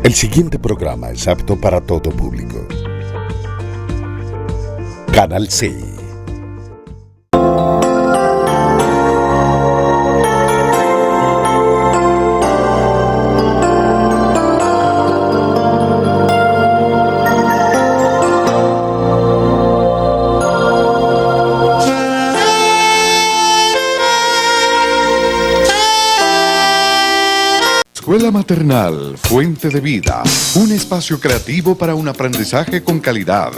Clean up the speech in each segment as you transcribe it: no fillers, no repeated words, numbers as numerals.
El siguiente programa es apto para todo público. Canal C. Escuela Maternal, Fuente de Vida, un espacio creativo para un aprendizaje con calidad.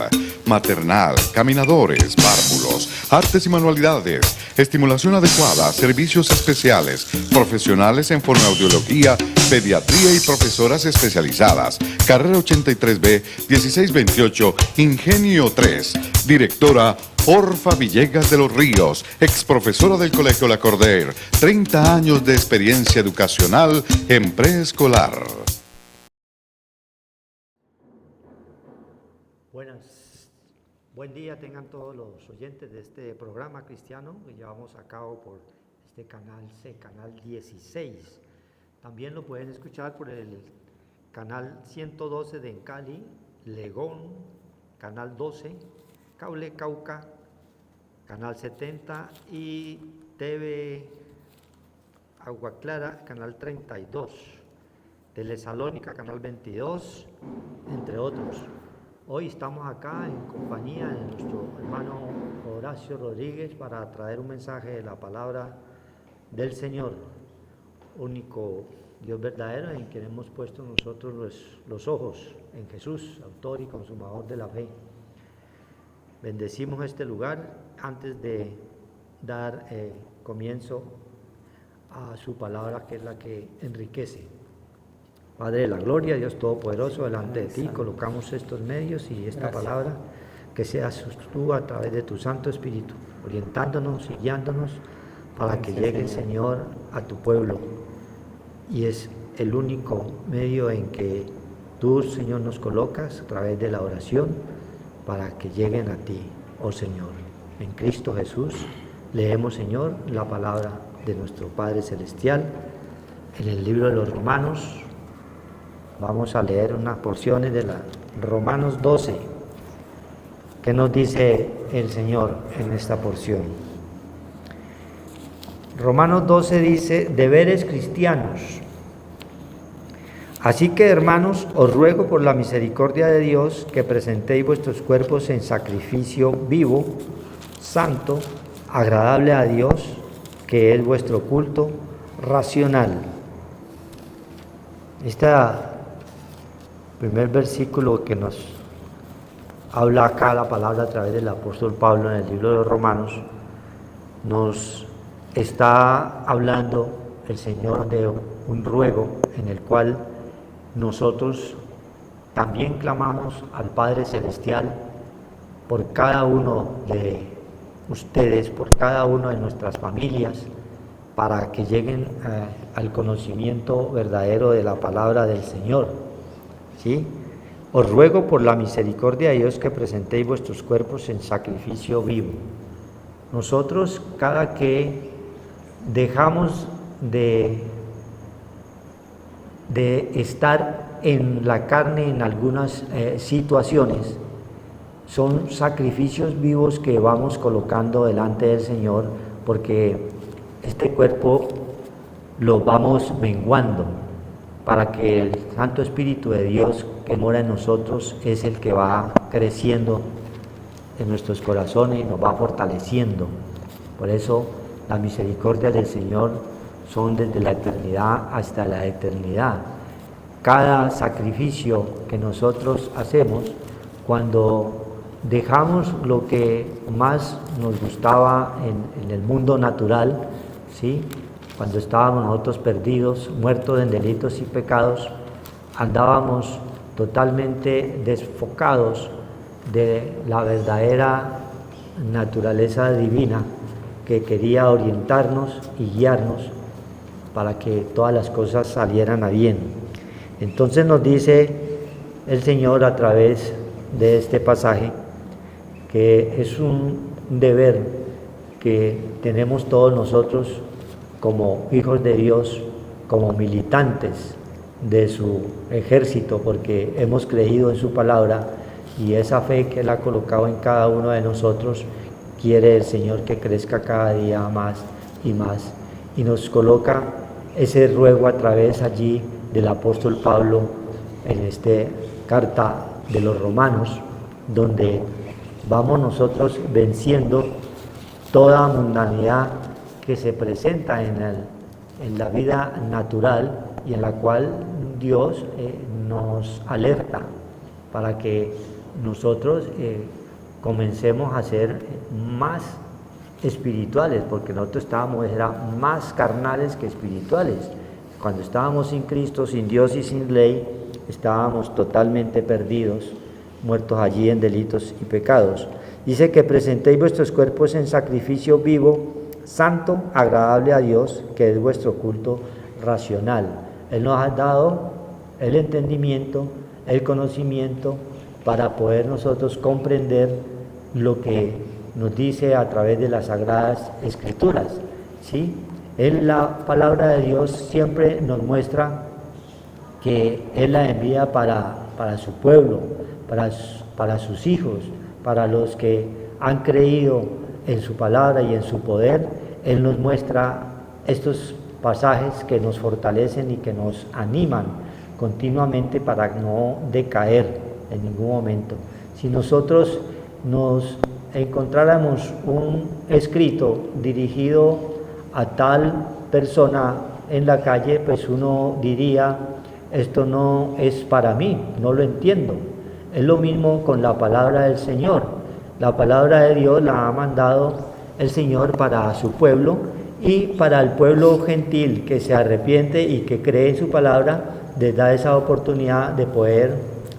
Maternal, caminadores, párvulos, artes y manualidades, estimulación adecuada, servicios especiales, profesionales en fonoaudiología, pediatría y profesoras especializadas. Carrera 83B, 1628, Ingenio 3. Directora Orfa Villegas de los Ríos, exprofesora del Colegio La Corder, 30 años de experiencia educacional en preescolar. Buen día tengan todos los oyentes de este programa cristiano que llevamos a cabo por este canal C, canal 16. También lo pueden escuchar por el canal 112 de Encali, Legón, canal 12, Cable Cauca, canal 70 y TV Agua Clara, canal 32, Telesalónica, canal 22, entre otros. Hoy estamos acá en compañía de nuestro hermano Horacio Rodríguez para traer un mensaje de la palabra del Señor, único Dios verdadero en quien hemos puesto nosotros los ojos, en Jesús, autor y consumador de la fe. Bendecimos este lugar antes de dar comienzo a su palabra, que es la que enriquece. Padre de la gloria, Dios Todopoderoso, delante de ti colocamos estos medios y esta palabra, que seas tú a través de tu Santo Espíritu, orientándonos y guiándonos para que llegue, Señor, a tu pueblo. Y es el único medio en que tú, Señor, nos colocas a través de la oración para que lleguen a ti, oh Señor. En Cristo Jesús leemos, Señor, la palabra de nuestro Padre Celestial en el libro de los Romanos. Vamos a leer unas porciones de la Romanos 12. ¿Qué nos dice el Señor en esta porción? Romanos 12 dice: deberes cristianos. Así que, hermanos, os ruego por la misericordia de Dios que presentéis vuestros cuerpos en sacrificio vivo, santo, agradable a Dios, que es vuestro culto racional. Primer versículo que nos habla acá la palabra a través del apóstol Pablo en el libro de los Romanos, nos está hablando el Señor de un ruego en el cual nosotros también clamamos al Padre Celestial por cada uno de ustedes, por cada uno de nuestras familias, para que lleguen al conocimiento verdadero de la palabra del Señor. ¿Sí? Os ruego por la misericordia de Dios que presentéis vuestros cuerpos en sacrificio vivo. Nosotros, cada que dejamos de estar en la carne en algunas situaciones, son sacrificios vivos que vamos colocando delante del Señor, porque este cuerpo lo vamos menguando, para que el Santo Espíritu de Dios que mora en nosotros es el que va creciendo en nuestros corazones y nos va fortaleciendo. Por eso las misericordias del Señor son desde la eternidad hasta la eternidad. Cada sacrificio que nosotros hacemos, cuando dejamos lo que más nos gustaba en el mundo natural, ¿sí? Cuando estábamos nosotros perdidos, muertos en delitos y pecados, andábamos totalmente desfocados de la verdadera naturaleza divina que quería orientarnos y guiarnos para que todas las cosas salieran a bien. Entonces nos dice el Señor a través de este pasaje que es un deber que tenemos todos nosotros como hijos de Dios, como militantes de su ejército, porque hemos creído en su palabra y esa fe que Él ha colocado en cada uno de nosotros, quiere el Señor que crezca cada día más y más. Y nos coloca ese ruego a través allí del apóstol Pablo en esta carta de los Romanos, donde vamos nosotros venciendo toda mundanidad que se presenta en la vida natural y en la cual Dios nos alerta para que nosotros comencemos a ser más espirituales, porque nosotros éramos más carnales que espirituales. Cuando estábamos sin Cristo, sin Dios y sin ley, estábamos totalmente perdidos, muertos allí en delitos y pecados. Dice que presentéis vuestros cuerpos en sacrificio vivo, santo, agradable a Dios, que es vuestro culto racional. Él nos ha dado el entendimiento, el conocimiento, para poder nosotros comprender lo que nos dice a través de las Sagradas Escrituras, ¿sí? La palabra de Dios siempre nos muestra que Él la envía para su pueblo, para sus hijos, para los que han creído en su palabra y en su poder. Él nos muestra estos pasajes que nos fortalecen y que nos animan continuamente para no decaer en ningún momento. Si nosotros nos encontráramos un escrito dirigido a tal persona en la calle, pues uno diría, esto no es para mí, no lo entiendo. Es lo mismo con la palabra del Señor. La palabra de Dios la ha mandado el Señor para su pueblo y para el pueblo gentil que se arrepiente y que cree en su palabra, les da esa oportunidad de poder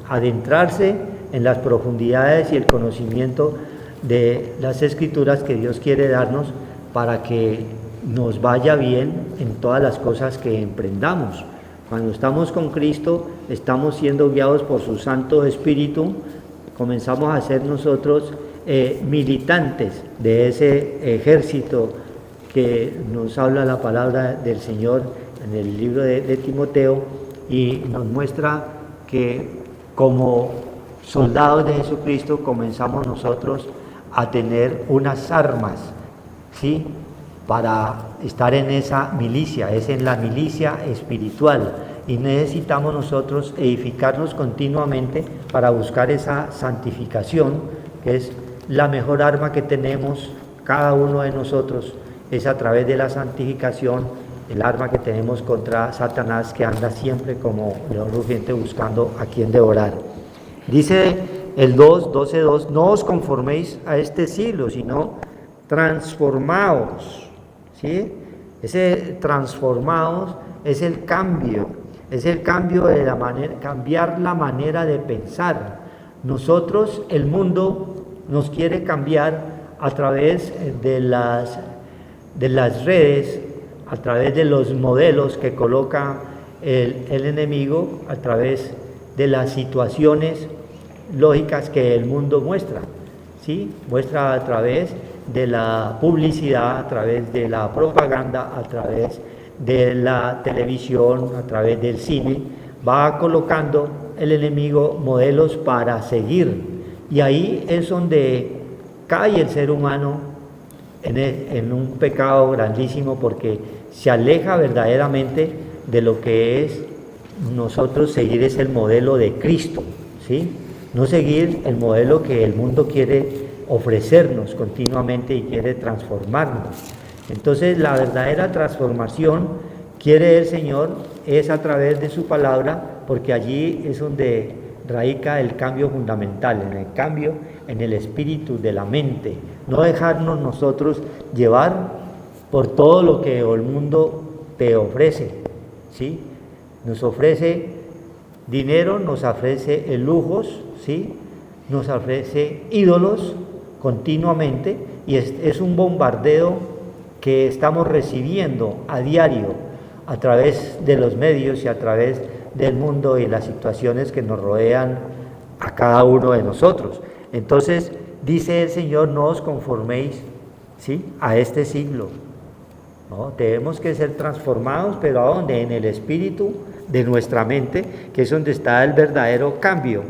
adentrarse en las profundidades y el conocimiento de las Escrituras que Dios quiere darnos para que nos vaya bien en todas las cosas que emprendamos. Cuando estamos con Cristo, estamos siendo guiados por su Santo Espíritu, comenzamos a ser nosotros militantes de ese ejército que nos habla la palabra del Señor en el libro de Timoteo, y nos muestra que como soldados de Jesucristo comenzamos nosotros a tener unas armas, ¿sí?, para estar en esa milicia, es en la milicia espiritual, y necesitamos nosotros edificarnos continuamente para buscar esa santificación, que es la mejor arma que tenemos cada uno de nosotros, es a través de la santificación, el arma que tenemos contra Satanás, que anda siempre como león rugiente buscando a quien devorar. Dice el 12:2, no os conforméis a este siglo, sino transformaos, ¿sí? Ese transformaos es el cambio de la manera, cambiar la manera de pensar. Nosotros, el mundo nos quiere cambiar a través de las redes, a través de los modelos que coloca el enemigo, a través de las situaciones lógicas que el mundo muestra, ¿sí? Muestra a través de la publicidad, a través de la propaganda, a través de la televisión, a través del cine, va colocando el enemigo modelos para seguir, y ahí es donde cae el ser humano en un pecado grandísimo, porque se aleja verdaderamente de lo que es nosotros seguir es el modelo de Cristo, ¿sí? No seguir el modelo que el mundo quiere ofrecernos continuamente y quiere transformarnos. Entonces la verdadera transformación, quiere el Señor, es a través de su palabra, porque allí es donde radica el cambio fundamental, en el cambio en el espíritu de la mente. No dejarnos nosotros llevar por todo lo que el mundo te ofrece, ¿sí? Nos ofrece dinero, nos ofrece lujos, ¿sí? Nos ofrece ídolos continuamente, y es un bombardeo que estamos recibiendo a diario a través de los medios y a través del mundo y las situaciones que nos rodean a cada uno de nosotros. Entonces dice el Señor, no os conforméis, ¿sí?, a este siglo, ¿no? Tenemos que ser transformados, pero ¿a dónde? En el espíritu de nuestra mente, que es donde está el verdadero cambio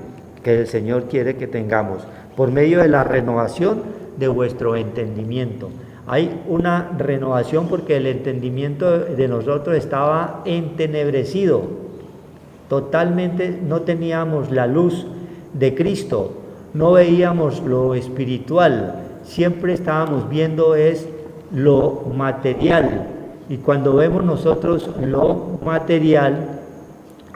que el Señor quiere que tengamos, por medio de la renovación de vuestro entendimiento. Hay una renovación porque el entendimiento de nosotros estaba entenebrecido, totalmente no teníamos la luz de Cristo, no veíamos lo espiritual, siempre estábamos viendo es lo material, y cuando vemos nosotros lo material,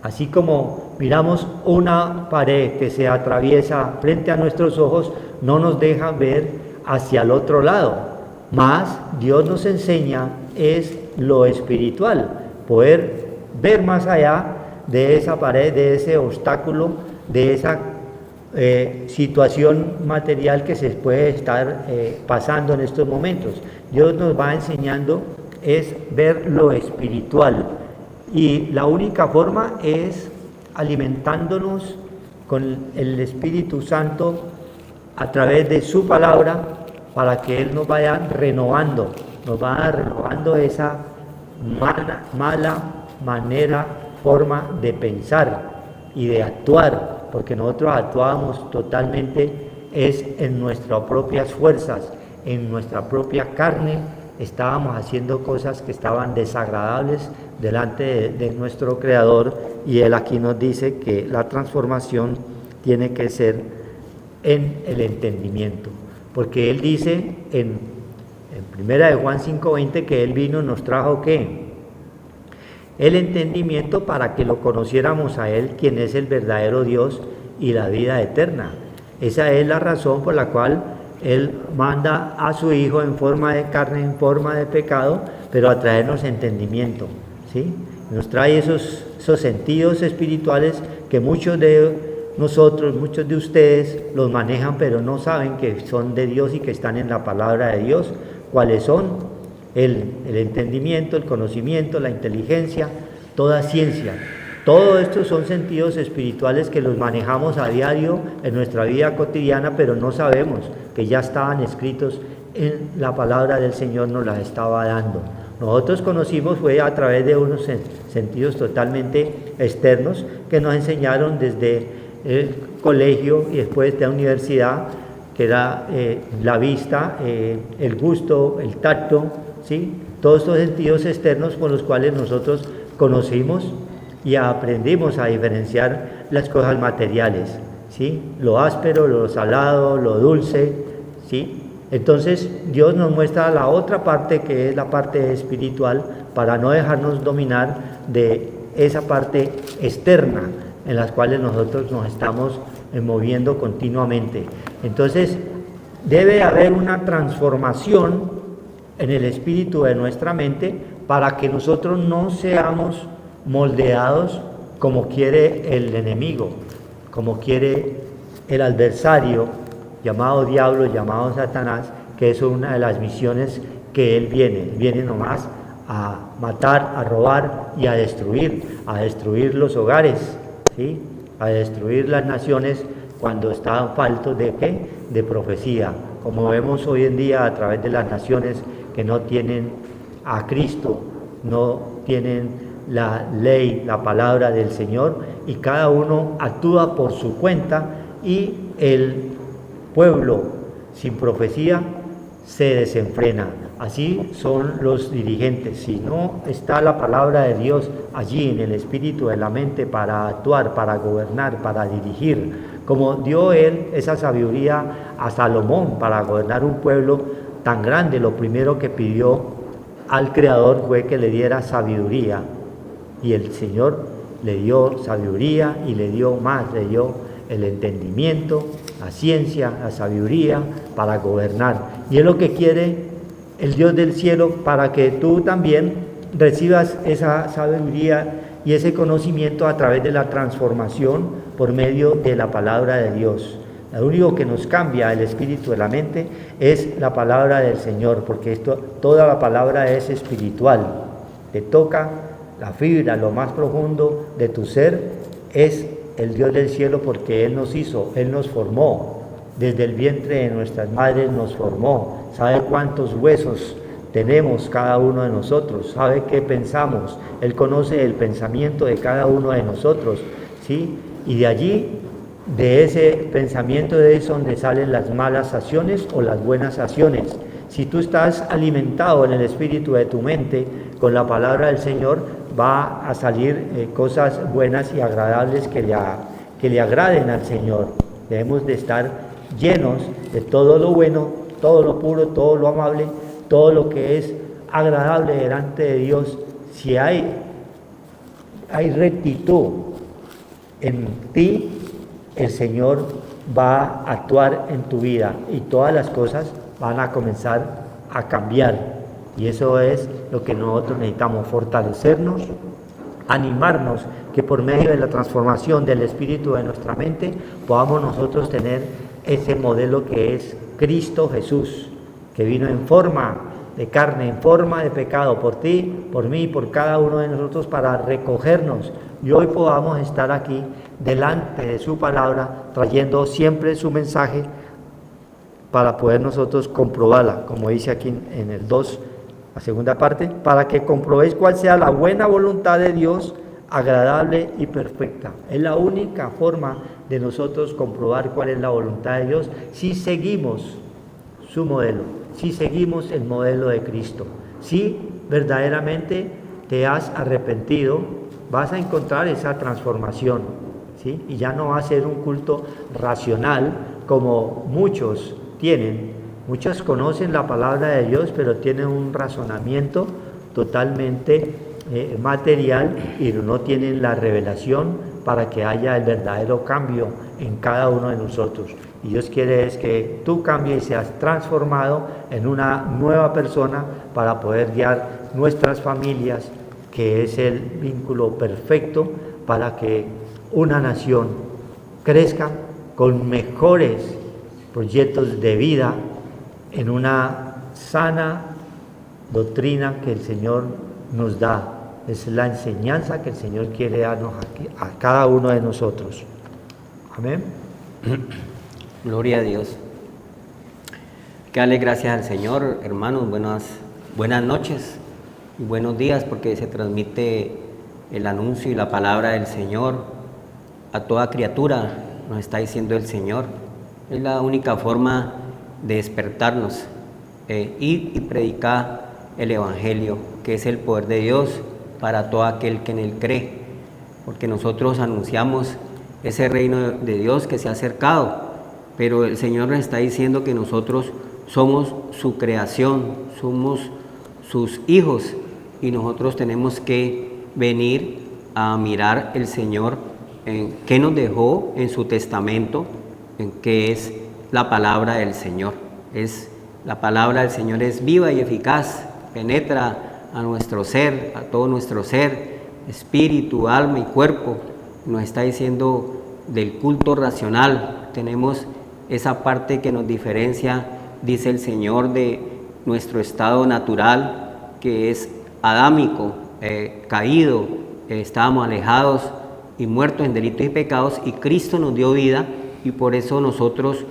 así como miramos una pared que se atraviesa frente a nuestros ojos, no nos deja ver hacia el otro lado, más Dios nos enseña es lo espiritual, poder ver más allá de esa pared, de ese obstáculo, de esa situación material que se puede estar pasando en estos momentos. Dios nos va enseñando es ver lo espiritual, y la única forma es alimentándonos con el Espíritu Santo a través de su palabra, para que Él nos vaya renovando, esa mala manera, forma de pensar y de actuar, porque nosotros actuábamos totalmente es en nuestras propias fuerzas, en nuestra propia carne, estábamos haciendo cosas que estaban desagradables delante de nuestro Creador, y Él aquí nos dice que la transformación tiene que ser en el entendimiento, porque Él dice en 1 de Juan 5:20 que Él vino y nos trajo ¿qué? El entendimiento para que lo conociéramos a Él, quien es el verdadero Dios y la vida eterna. Esa es la razón por la cual Él manda a su Hijo en forma de carne, en forma de pecado, pero a traernos entendimiento, ¿sí? Nos trae esos sentidos espirituales que muchos de nosotros, muchos de ustedes los manejan, pero no saben que son de Dios y que están en la palabra de Dios. ¿Cuáles son? El entendimiento, el conocimiento, la inteligencia, toda ciencia. Todo esto son sentidos espirituales que los manejamos a diario en nuestra vida cotidiana, pero no sabemos que ya estaban escritos en la palabra del Señor, nos las estaba dando. Nosotros conocimos fue a través de unos sentidos totalmente externos que nos enseñaron desde el colegio y después de la universidad, que era la vista, el gusto, el tacto, ¿sí? Todos estos sentidos externos con los cuales nosotros conocimos y aprendimos a diferenciar las cosas materiales, ¿sí? Lo áspero, lo salado, lo dulce, ¿sí? Entonces Dios nos muestra la otra parte, que es la parte espiritual, para no dejarnos dominar de esa parte externa en las cuales nosotros nos estamos moviendo continuamente. Entonces debe haber una transformación en el espíritu de nuestra mente para que nosotros no seamos moldeados como quiere el enemigo, como quiere el adversario, llamado diablo, llamado Satanás, que es una de las misiones que él viene nomás a matar, a robar y a destruir los hogares, ¿sí? A destruir las naciones cuando están faltos de ¿qué? De profecía, como vemos hoy en día a través de las naciones que no tienen a Cristo, no tienen la ley, la palabra del Señor, y cada uno actúa por su cuenta, y el pueblo sin profecía se desenfrena. Así son los dirigentes. Si no está la palabra de Dios allí en el espíritu de la mente para actuar, para gobernar, para dirigir, como dio él esa sabiduría a Salomón para gobernar un pueblo tan grande, lo primero que pidió al Creador fue que le diera sabiduría, y el Señor le dio sabiduría y le dio más, le dio el entendimiento, la ciencia, la sabiduría para gobernar. Y es lo que quiere el Dios del cielo, para que tú también recibas esa sabiduría y ese conocimiento a través de la transformación por medio de la palabra de Dios. Lo único que nos cambia el espíritu de la mente es la palabra del Señor, porque toda la palabra es espiritual. Te toca la fibra, lo más profundo de tu ser es el Dios del cielo, porque Él nos hizo, Él nos formó. Desde el vientre de nuestras madres nos formó. ¿Sabe cuántos huesos tenemos cada uno de nosotros, sabe qué pensamos, Él conoce el pensamiento de cada uno de nosotros, ¿sí? Y de allí, de ese pensamiento es donde salen las malas acciones o las buenas acciones. Si tú estás alimentado en el espíritu de tu mente con la palabra del Señor, va a salir cosas buenas y agradables que le agraden al Señor. Debemos de estar llenos de todo lo bueno, todo lo puro, todo lo amable, todo lo que es agradable delante de Dios. Si hay rectitud en ti, el Señor va a actuar en tu vida y todas las cosas van a comenzar a cambiar. Y eso es lo que nosotros necesitamos, fortalecernos, animarnos, que por medio de la transformación del espíritu de nuestra mente podamos nosotros tener ese modelo que es Cristo Jesús, que vino en forma de carne, en forma de pecado, por ti, por mí, por cada uno de nosotros, para recogernos y hoy podamos estar aquí delante de su palabra, trayendo siempre su mensaje para poder nosotros comprobarla, como dice aquí en el 2, la segunda parte, para que comprobéis cuál sea la buena voluntad de Dios, agradable y perfecta. Es la única forma de nosotros comprobar cuál es la voluntad de Dios, si seguimos su modelo, si seguimos el modelo de Cristo, si verdaderamente te has arrepentido, vas a encontrar esa transformación, ¿sí? Y ya no va a ser un culto racional como muchos tienen. Muchos conocen la palabra de Dios, pero tienen un razonamiento totalmente material y no tienen la revelación para que haya el verdadero cambio en cada uno de nosotros. Y Dios quiere es que tú cambies y seas transformado en una nueva persona para poder guiar nuestras familias, que es el vínculo perfecto para que una nación crezca con mejores proyectos de vida en una sana doctrina que el Señor nos da. Es la enseñanza que el Señor quiere darnos a cada uno de nosotros. Amén. Gloria a Dios. Que darle gracias al Señor, hermanos. Buenas noches y buenos días, porque se transmite el anuncio y la palabra del Señor a toda criatura, nos está diciendo el Señor. Es la única forma de despertarnos, ir y predicar el Evangelio, que es el poder de Dios para todo aquel que en Él cree, porque nosotros anunciamos ese reino de Dios que se ha acercado, pero el Señor nos está diciendo que nosotros somos su creación, somos sus hijos, y nosotros tenemos que venir a mirar el Señor en qué nos dejó en su testamento, en qué es la palabra del Señor. La palabra del Señor es viva y eficaz, penetra a nuestro ser, a todo nuestro ser, espíritu, alma y cuerpo. Nos está diciendo del culto racional. Tenemos esa parte que nos diferencia, dice el Señor, de nuestro estado natural, que es adámico, caído, estábamos alejados y muertos en delitos y pecados, y Cristo nos dio vida, y por eso nosotros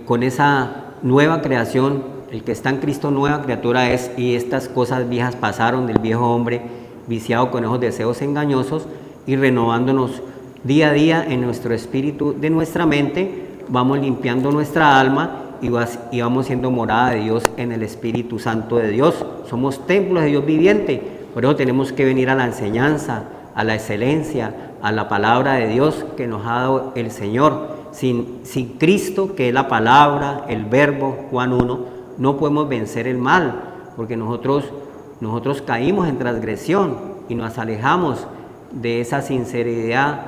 con esa nueva creación, el que está en Cristo nueva criatura es, y estas cosas viejas pasaron, del viejo hombre viciado con esos deseos engañosos, y renovándonos día a día en nuestro espíritu, de nuestra mente, vamos limpiando nuestra alma y vamos siendo morada de Dios en el Espíritu Santo de Dios. Somos templos de Dios viviente, por eso tenemos que venir a la enseñanza, a la excelencia, a la palabra de Dios que nos ha dado el Señor. Sin Cristo, que es la palabra, el verbo, Juan 1, no podemos vencer el mal, porque nosotros caímos en transgresión y nos alejamos de esa sinceridad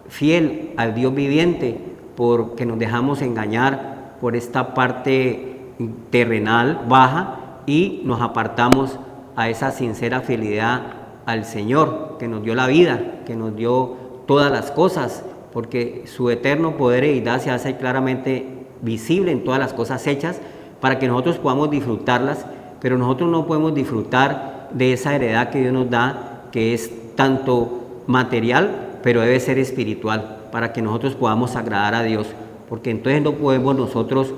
fiel al Dios viviente, porque nos dejamos engañar por esta parte terrenal baja y nos apartamos a esa sincera fidelidad al Señor, que nos dio la vida, que nos dio todas las cosas, porque su eterno poder y deidad se hace claramente visible en todas las cosas hechas para que nosotros podamos disfrutarlas, pero nosotros no podemos disfrutar de esa heredad que Dios nos da, que es tanto material, pero debe ser espiritual, para que nosotros podamos agradar a Dios, porque entonces no podemos nosotros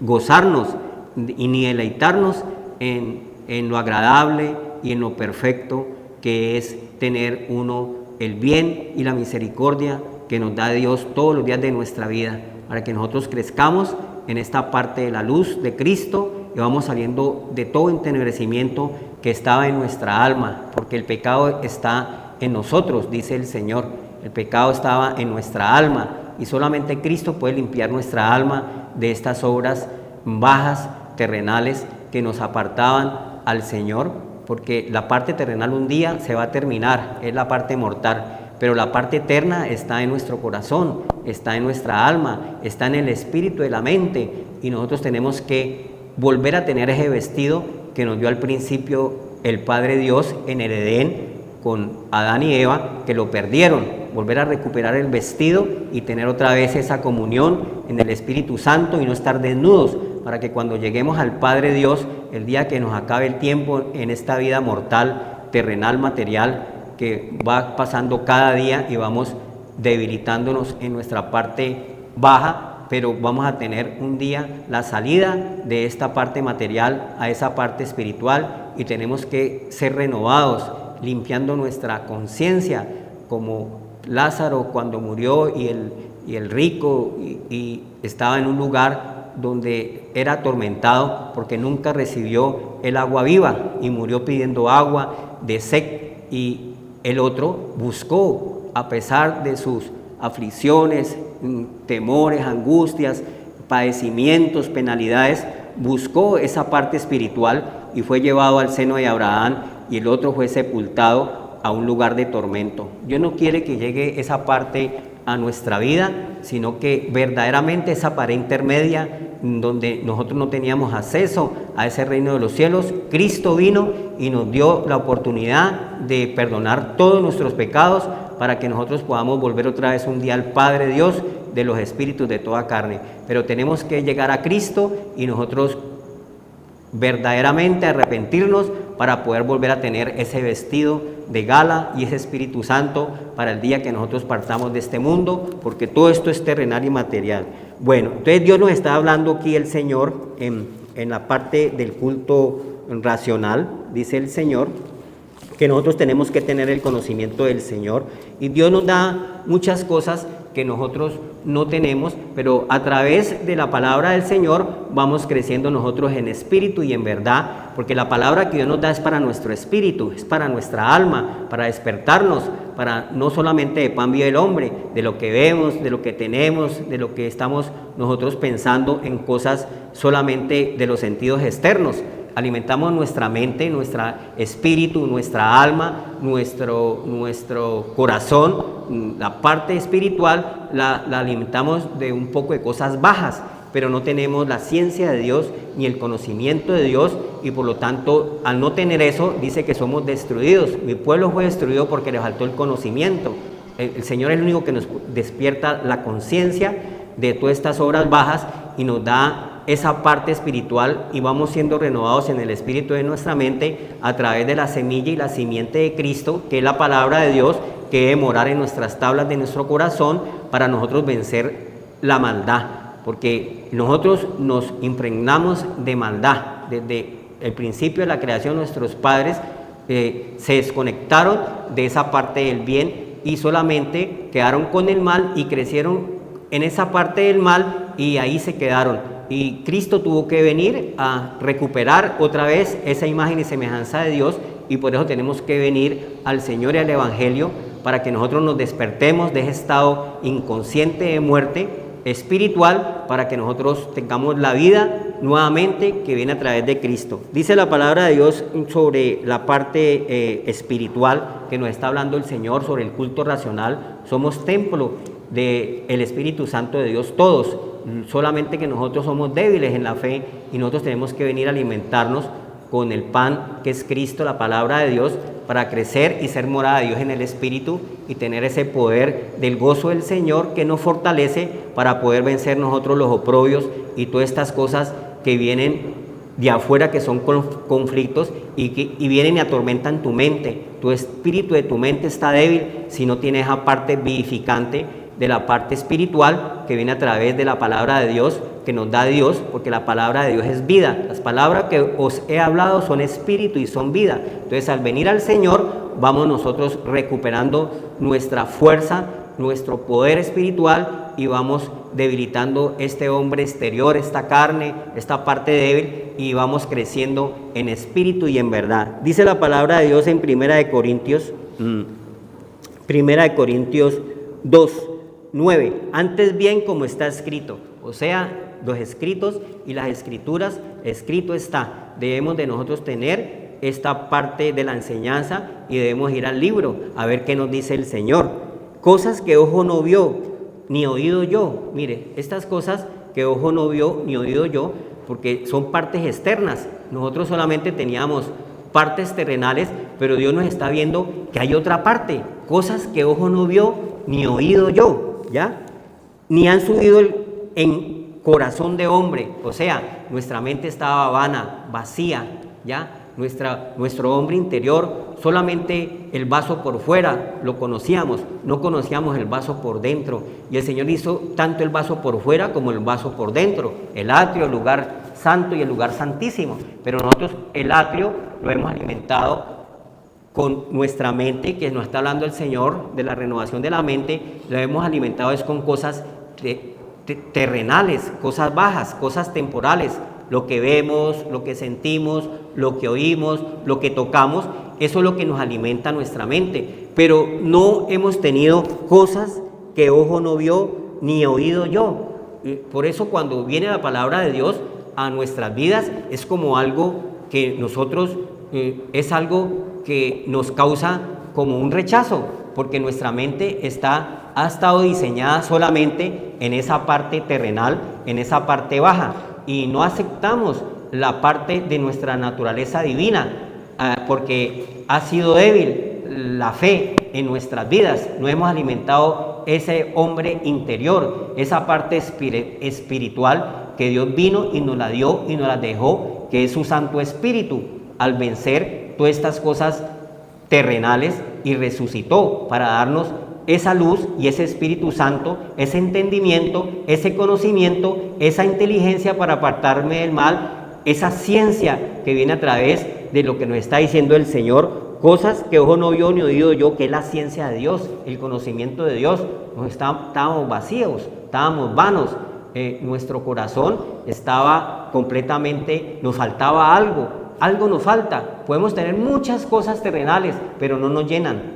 gozarnos y ni deleitarnos en lo agradable y en lo perfecto que es tener uno el bien y la misericordia que nos da Dios todos los días de nuestra vida, para que nosotros crezcamos en esta parte de la luz de Cristo y vamos saliendo de todo entenebrecimiento que estaba en nuestra alma, porque el pecado está en nosotros, dice el Señor. El pecado estaba en nuestra alma y solamente Cristo puede limpiar nuestra alma de estas obras bajas, terrenales, que nos apartaban al Señor, porque la parte terrenal un día se va a terminar, es la parte mortal, pero la parte eterna está en nuestro corazón, está en nuestra alma, está en el espíritu de la mente, y nosotros tenemos que volver a tener ese vestido que nos dio al principio el Padre Dios en el Edén con Adán y Eva, que lo perdieron, volver a recuperar el vestido y tener otra vez esa comunión en el Espíritu Santo y no estar desnudos, para que cuando lleguemos al Padre Dios, el día que nos acabe el tiempo en esta vida mortal, terrenal, material, que va pasando cada día y vamos debilitándonos en nuestra parte baja, pero vamos a tener un día la salida de esta parte material a esa parte espiritual, y tenemos que ser renovados, limpiando nuestra conciencia, como Lázaro cuando murió y el rico y estaba en un lugar donde era atormentado porque nunca recibió el agua viva y murió pidiendo agua de sed, y el otro buscó, a pesar de sus aflicciones, temores, angustias, padecimientos, penalidades, buscó esa parte espiritual y fue llevado al seno de Abraham, y el otro fue sepultado a un lugar de tormento. Dios no quiere que llegue esa parte a nuestra vida, sino que verdaderamente esa pared intermedia donde nosotros no teníamos acceso a ese reino de los cielos, Cristo vino y nos dio la oportunidad de perdonar todos nuestros pecados para que nosotros podamos volver otra vez un día al Padre Dios de los espíritus de toda carne. Pero tenemos que llegar a Cristo y nosotros verdaderamente arrepentirnos para poder volver a tener ese vestido de gala y ese Espíritu Santo para el día que nosotros partamos de este mundo, porque todo esto es terrenal y material. Bueno, entonces Dios nos está hablando aquí, el Señor, en la parte del culto racional, dice el Señor, que nosotros tenemos que tener el conocimiento del Señor, y Dios nos da muchas cosas que nosotros no tenemos, pero a través de la palabra del Señor vamos creciendo nosotros en espíritu y en verdad, porque la palabra que Dios nos da es para nuestro espíritu, es para nuestra alma, para despertarnos, para no solamente de pan vive el hombre, de lo que vemos, de lo que tenemos, de lo que estamos nosotros pensando en cosas solamente de los sentidos externos. Alimentamos nuestra mente, nuestro espíritu, nuestra alma, nuestro corazón, la parte espiritual la alimentamos de un poco de cosas bajas, pero no tenemos la ciencia de Dios ni el conocimiento de Dios, y por lo tanto, al no tener eso, dice que somos destruidos. Mi pueblo fue destruido porque le faltó el conocimiento. El Señor es el único que nos despierta la conciencia de todas estas obras bajas y nos da esa parte espiritual, y vamos siendo renovados en el espíritu de nuestra mente a través de la semilla y la simiente de Cristo, que es la palabra de Dios, que debe morar en nuestras tablas de nuestro corazón para nosotros vencer la maldad, porque nosotros nos impregnamos de maldad. Desde el principio de la creación nuestros padres se desconectaron de esa parte del bien y solamente quedaron con el mal y crecieron en esa parte del mal, y ahí se quedaron. Y Cristo tuvo que venir a recuperar otra vez esa imagen y semejanza de Dios, y por eso tenemos que venir al Señor y al Evangelio para que nosotros nos despertemos de ese estado inconsciente de muerte espiritual, para que nosotros tengamos la vida nuevamente que viene a través de Cristo. Dice la palabra de Dios sobre la parte espiritual que nos está hablando el Señor sobre el culto racional. Somos templo del Espíritu Santo de Dios todos, solamente que nosotros somos débiles en la fe y nosotros tenemos que venir a alimentarnos con el pan que es Cristo, la palabra de Dios, para crecer y ser morada de Dios en el Espíritu y tener ese poder del gozo del Señor que nos fortalece para poder vencer nosotros los oprobios y todas estas cosas que vienen de afuera, que son conflictos y vienen y atormentan tu mente. Tu espíritu de tu mente está débil si no tienes esa parte vivificante de la parte espiritual que viene a través de la palabra de Dios, que nos da Dios, porque la palabra de Dios es vida. Las palabras que os he hablado son espíritu y son vida. Entonces, al venir al Señor, vamos nosotros recuperando nuestra fuerza, nuestro poder espiritual, y vamos debilitando este hombre exterior, esta carne, esta parte débil, y vamos creciendo en espíritu y en verdad. Dice la palabra de Dios en Primera de Corintios 2:9, antes bien como está escrito, o sea, los escritos y las escrituras, escrito está. Debemos de nosotros tener esta parte de la enseñanza y debemos ir al libro a ver qué nos dice el Señor. Cosas que ojo no vio, ni oído yo. Mire, estas cosas que ojo no vio, ni oído yo, porque son partes externas. Nosotros solamente teníamos partes terrenales, pero Dios nos está viendo que hay otra parte. Cosas que ojo no vio, ni oído yo, ¿ya? Ni han subido en corazón de hombre. O sea, nuestra mente estaba vana, vacía, ¿ya? Nuestro hombre interior, solamente el vaso por fuera lo conocíamos, no conocíamos el vaso por dentro. Y el Señor hizo tanto el vaso por fuera como el vaso por dentro, el atrio, el lugar santo y el lugar santísimo. Pero nosotros el atrio lo hemos alimentado con nuestra mente, que nos está hablando el Señor de la renovación de la mente. Lo hemos alimentado es con cosas terrenales, cosas bajas, cosas temporales. Lo que vemos, lo que sentimos, lo que oímos, lo que tocamos, eso es lo que nos alimenta nuestra mente. Pero no hemos tenido cosas que ojo no vio ni oído yo. Por eso cuando viene la palabra de Dios a nuestras vidas es como algo que nosotros, es algo que nos causa como un rechazo, porque nuestra mente ha estado diseñada solamente en esa parte terrenal, en esa parte baja, y no aceptamos la parte de nuestra naturaleza divina, porque ha sido débil la fe en nuestras vidas. No hemos alimentado ese hombre interior, esa parte espiritual que Dios vino y nos la dio y nos la dejó, que es su Santo Espíritu, al vencer todas estas cosas terrenales, y resucitó para darnos esa luz y ese Espíritu Santo, ese entendimiento, ese conocimiento, esa inteligencia para apartarme del mal, esa ciencia que viene a través de lo que nos está diciendo el Señor, cosas que ojo no vio ni oído yo, que es la ciencia de Dios, el conocimiento de Dios. Estábamos vacíos, estábamos vanos, nuestro corazón estaba completamente, nos faltaba algo nos falta. Podemos tener muchas cosas terrenales, pero no nos llenan.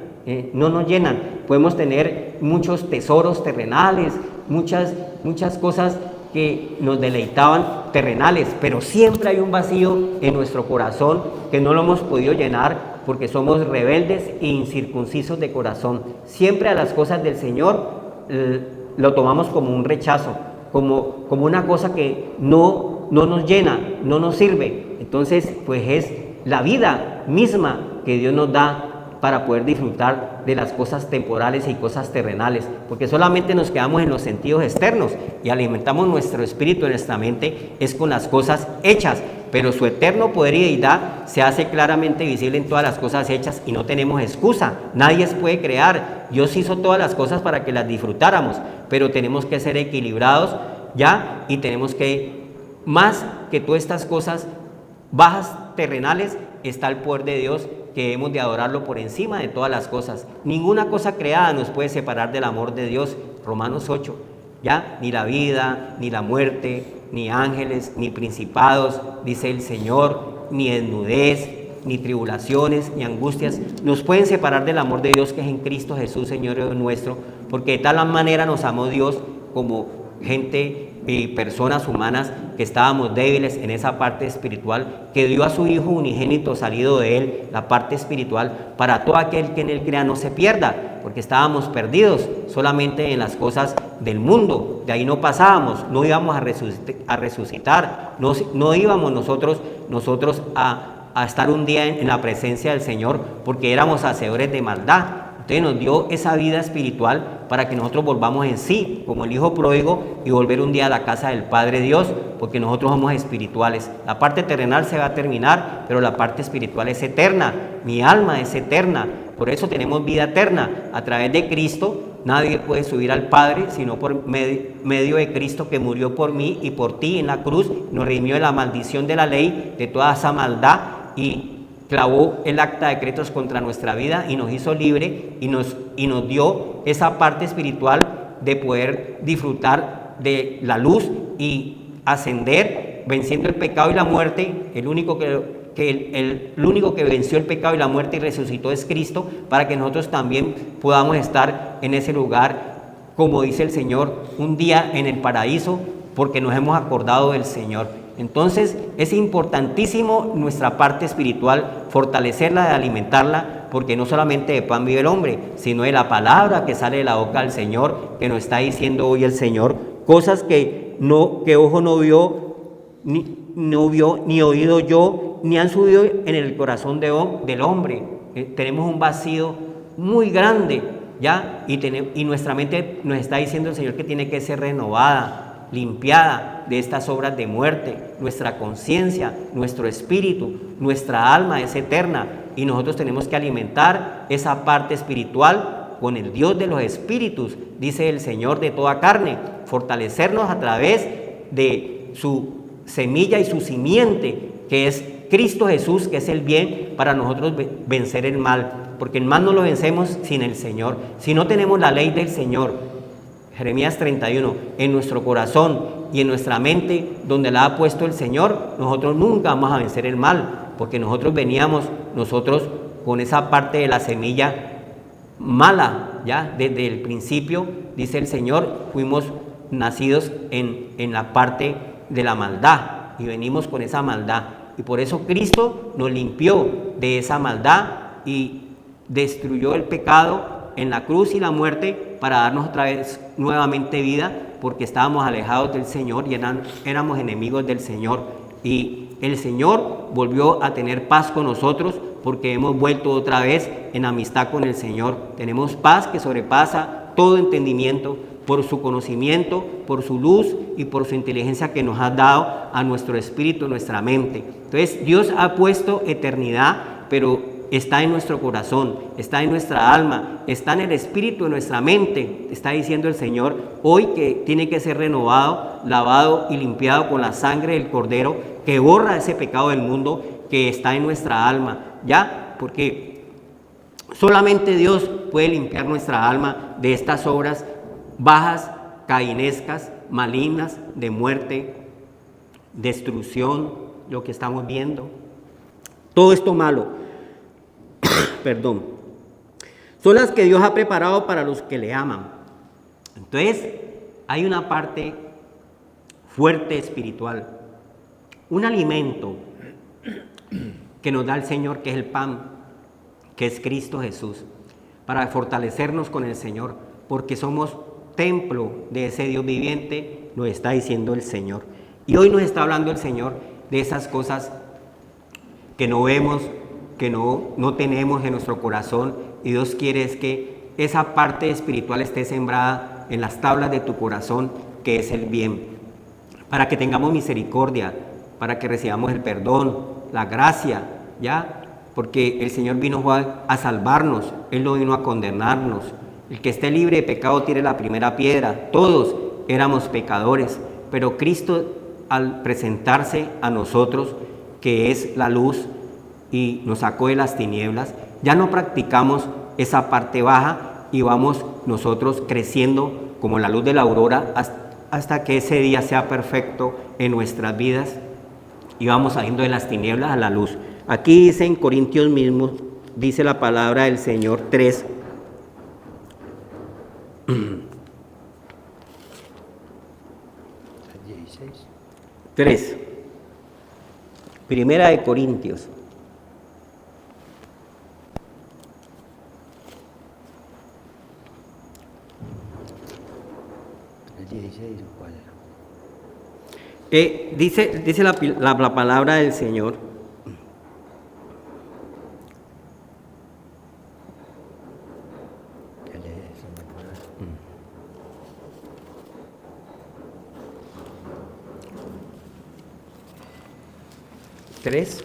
Podemos tener muchos tesoros terrenales, muchas cosas que nos deleitaban terrenales, pero siempre hay un vacío en nuestro corazón que no lo hemos podido llenar porque somos rebeldes e incircuncisos de corazón. Siempre a las cosas del Señor lo tomamos como un rechazo, como una cosa que no nos llena, no nos sirve. Entonces, pues es la vida misma que Dios nos da para poder disfrutar de las cosas temporales y cosas terrenales, porque solamente nos quedamos en los sentidos externos y alimentamos nuestro espíritu, nuestra mente, es con las cosas hechas, pero su eterno poder y deidad se hace claramente visible en todas las cosas hechas y no tenemos excusa. Nadie puede crear. Dios hizo todas las cosas para que las disfrutáramos, pero tenemos que ser equilibrados ya, y tenemos que, más que todas estas cosas bajas terrenales, está el poder de Dios, que hemos de adorarlo por encima de todas las cosas. Ninguna cosa creada nos puede separar del amor de Dios. Romanos 8, ¿ya? Ni la vida, ni la muerte, ni ángeles, ni principados, dice el Señor, ni desnudez, ni tribulaciones, ni angustias, nos pueden separar del amor de Dios que es en Cristo Jesús, Señor nuestro, porque de tal manera nos amó Dios, como gente y personas humanas que estábamos débiles en esa parte espiritual, que dio a su Hijo unigénito salido de Él, la parte espiritual, para todo aquel que en Él crea no se pierda, porque estábamos perdidos solamente en las cosas del mundo. De ahí no pasábamos, no íbamos a resucitar, no íbamos nosotros a estar un día en la presencia del Señor, porque éramos hacedores de maldad. Entonces nos dio esa vida espiritual para que nosotros volvamos en sí, como el hijo pródigo, y volver un día a la casa del Padre Dios, porque nosotros somos espirituales. La parte terrenal se va a terminar, pero la parte espiritual es eterna. Mi alma es eterna. Por eso tenemos vida eterna a través de Cristo, nadie puede subir al Padre sino por medio de Cristo, que murió por mí y por ti en la cruz, nos redimió de la maldición de la ley, de toda esa maldad, y clavó el acta de decretos contra nuestra vida y nos hizo libre y nos dio esa parte espiritual de poder disfrutar de la luz y ascender venciendo el pecado y la muerte. El único que venció el pecado y la muerte y resucitó es Cristo, para que nosotros también podamos estar en ese lugar, como dice el Señor, un día en el paraíso, porque nos hemos acordado del Señor. Entonces es importantísimo nuestra parte espiritual, fortalecerla, de alimentarla, porque no solamente de pan vive el hombre, sino de la palabra que sale de la boca del Señor, que nos está diciendo hoy el Señor, cosas que ojo no vio, ni oído yo, ni han subido en el corazón del hombre. Tenemos un vacío muy grande, ¿ya? Y nuestra mente nos está diciendo el Señor que tiene que ser renovada, limpiada de estas obras de muerte. Nuestra conciencia, nuestro espíritu, nuestra alma es eterna, y nosotros tenemos que alimentar esa parte espiritual con el Dios de los espíritus, dice el Señor, de toda carne, fortalecernos a través de su semilla y su simiente, que es Cristo Jesús, que es el bien, para nosotros vencer el mal, porque el mal no lo vencemos sin el Señor. Si no tenemos la ley del Señor, Jeremías 31, en nuestro corazón y en nuestra mente, donde la ha puesto el Señor, nosotros nunca vamos a vencer el mal, porque nosotros veníamos con esa parte de la semilla mala, ya desde el principio, dice el Señor, fuimos nacidos en la parte de la maldad, y venimos con esa maldad, y por eso Cristo nos limpió de esa maldad y destruyó el pecado en la cruz y la muerte, para darnos otra vez nuevamente vida, porque estábamos alejados del Señor y éramos enemigos del Señor, y el Señor volvió a tener paz con nosotros, porque hemos vuelto otra vez en amistad con el Señor. Tenemos paz que sobrepasa todo entendimiento, por su conocimiento, por su luz y por su inteligencia que nos ha dado a nuestro espíritu, nuestra mente. Entonces Dios ha puesto eternidad, pero está en nuestro corazón, está en nuestra alma, está en el espíritu de nuestra mente. Está diciendo el Señor hoy que tiene que ser renovado, lavado y limpiado con la sangre del Cordero, que borra ese pecado del mundo que está en nuestra alma, ¿ya? Porque solamente Dios puede limpiar nuestra alma de estas obras bajas, cainescas, malignas, de muerte, destrucción, lo que estamos viendo. Todo esto malo, perdón, son las que Dios ha preparado para los que le aman. Entonces, hay una parte fuerte espiritual, un alimento que nos da el Señor, que es el pan, que es Cristo Jesús, para fortalecernos con el Señor, porque somos templo de ese Dios viviente, nos está diciendo el Señor. Y hoy nos está hablando el Señor de esas cosas que no vemos, que no tenemos en nuestro corazón, y Dios quiere es que esa parte espiritual esté sembrada en las tablas de tu corazón, que es el bien, para que tengamos misericordia, para que recibamos el perdón, la gracia, ¿ya? Porque el Señor vino a salvarnos, Él no vino a condenarnos. El que esté libre de pecado tire la primera piedra. Todos éramos pecadores, pero Cristo, al presentarse a nosotros, que es la luz, y nos sacó de las tinieblas, ya no practicamos esa parte baja, y vamos nosotros creciendo como la luz de la aurora hasta que ese día sea perfecto en nuestras vidas, y vamos saliendo de las tinieblas a la luz. Aquí dice en Corintios mismo, dice la palabra del Señor 3, 3, Primera de Corintios. Dice la palabra del Señor. ¿3?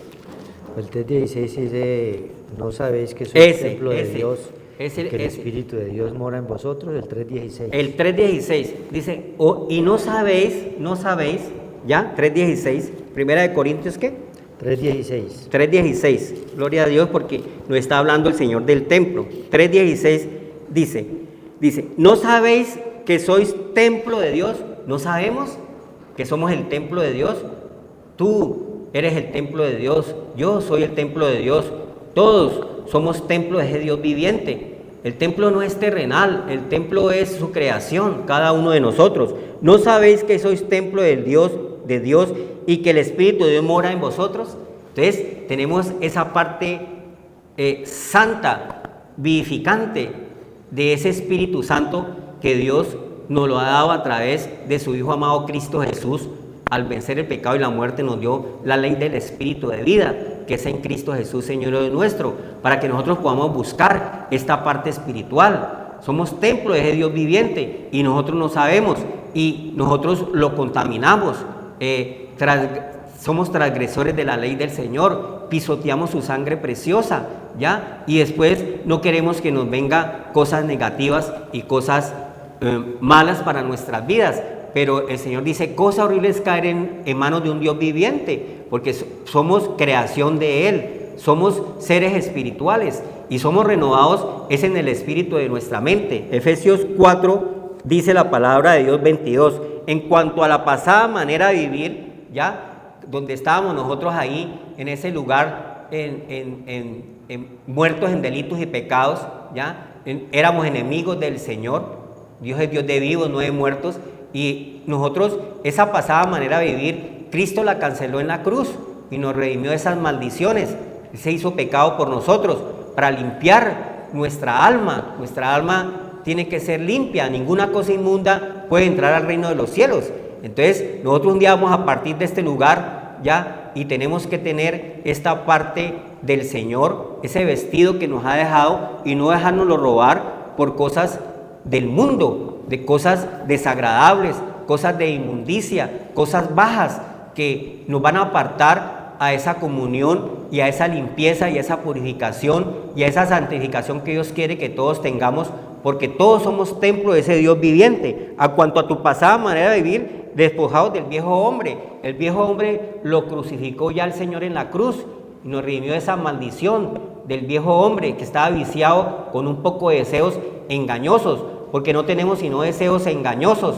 El 3:16 dice, no sabéis que sois templo de Dios Que el Espíritu de Dios mora en vosotros, el 3:16. El 3:16 dice, y no sabéis, ya, 3:16, Primera de Corintios, ¿qué? 3:16. 3:16, gloria a Dios, porque nos está hablando el Señor del templo. 3:16 dice, ¿no sabéis que sois templo de Dios? ¿No sabemos que somos el templo de Dios? Tú eres el templo de Dios, yo soy el templo de Dios, todos somos templo de ese Dios viviente. El templo no es terrenal, el templo es su creación, cada uno de nosotros. ¿No sabéis que sois templo de Dios y que el Espíritu de Dios mora en vosotros? Entonces tenemos esa parte santa, vivificante de ese Espíritu Santo que Dios nos lo ha dado a través de su Hijo amado Cristo Jesús. Al vencer el pecado y la muerte nos dio la ley del Espíritu de vida, que es en Cristo Jesús, Señor nuestro, para que nosotros podamos buscar esta parte espiritual. Somos templo de ese Dios viviente y nosotros no sabemos y nosotros lo contaminamos. Somos transgresores de la ley del Señor, pisoteamos su sangre preciosa, ¿ya? Y después no queremos que nos venga cosas negativas y cosas malas para nuestras vidas. Pero el Señor dice, cosa horrible es caer en manos de un Dios viviente, porque somos creación de Él, somos seres espirituales y somos renovados, es en el espíritu de nuestra mente. Efesios 4 dice la palabra de Dios 22, en cuanto a la pasada manera de vivir, ya, donde estábamos nosotros ahí, en ese lugar, muertos en delitos y pecados, ya, éramos enemigos del Señor. Dios es Dios de vivos, no de muertos. Y nosotros, esa pasada manera de vivir, Cristo la canceló en la cruz y nos redimió de esas maldiciones. Se hizo pecado por nosotros para limpiar nuestra alma. Nuestra alma tiene que ser limpia, ninguna cosa inmunda puede entrar al reino de los cielos. Entonces, nosotros un día vamos a partir de este lugar ya y tenemos que tener esta parte del Señor, ese vestido que nos ha dejado y no dejárnoslo robar por cosas del mundo, de cosas desagradables, cosas de inmundicia, cosas bajas que nos van a apartar a esa comunión y a esa limpieza y a esa purificación y a esa santificación que Dios quiere que todos tengamos, porque todos somos templo de ese Dios viviente. A cuanto a tu pasada manera de vivir, despojados del viejo hombre. El viejo hombre lo crucificó ya el Señor en la cruz y nos redimió de esa maldición del viejo hombre que estaba viciado con un poco de deseos engañosos, porque no tenemos sino deseos engañosos,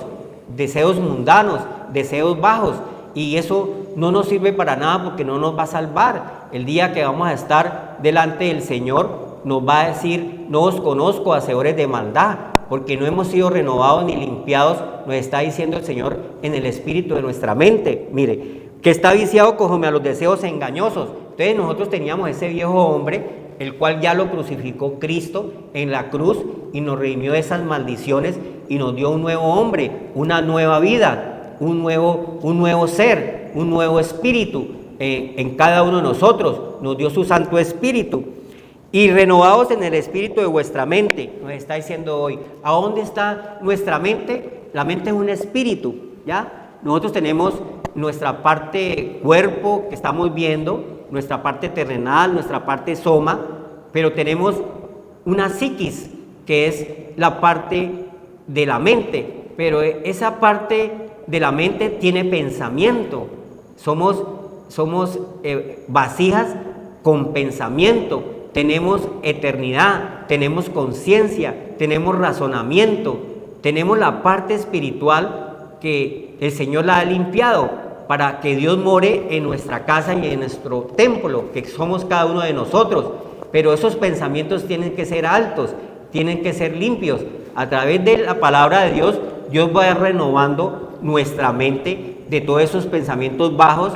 deseos mundanos, deseos bajos, y eso no nos sirve para nada porque no nos va a salvar. El día que vamos a estar delante del Señor nos va a decir, no os conozco, hacedores de maldad, porque no hemos sido renovados ni limpiados, nos está diciendo el Señor en el espíritu de nuestra mente. Mire, que está viciado conforme a los deseos engañosos. Entonces nosotros teníamos ese viejo hombre, el cual ya lo crucificó Cristo en la cruz y nos redimió de esas maldiciones y nos dio un nuevo hombre, una nueva vida, un nuevo ser, un nuevo espíritu en cada uno de nosotros. Nos dio su Santo Espíritu. Y renovados en el espíritu de vuestra mente, nos está diciendo hoy. ¿A dónde está nuestra mente? La mente es un espíritu, ¿ya? Nosotros tenemos nuestra parte cuerpo que estamos viendo, nuestra parte terrenal, nuestra parte soma, pero tenemos una psiquis, que es la parte de la mente, pero esa parte de la mente tiene pensamiento. Somos vasijas con pensamiento, tenemos eternidad, tenemos conciencia, tenemos razonamiento, tenemos la parte espiritual que el Señor la ha limpiado para que Dios more en nuestra casa y en nuestro templo, que somos cada uno de nosotros. Pero esos pensamientos tienen que ser altos, tienen que ser limpios. A través de la palabra de Dios, Dios va renovando nuestra mente de todos esos pensamientos bajos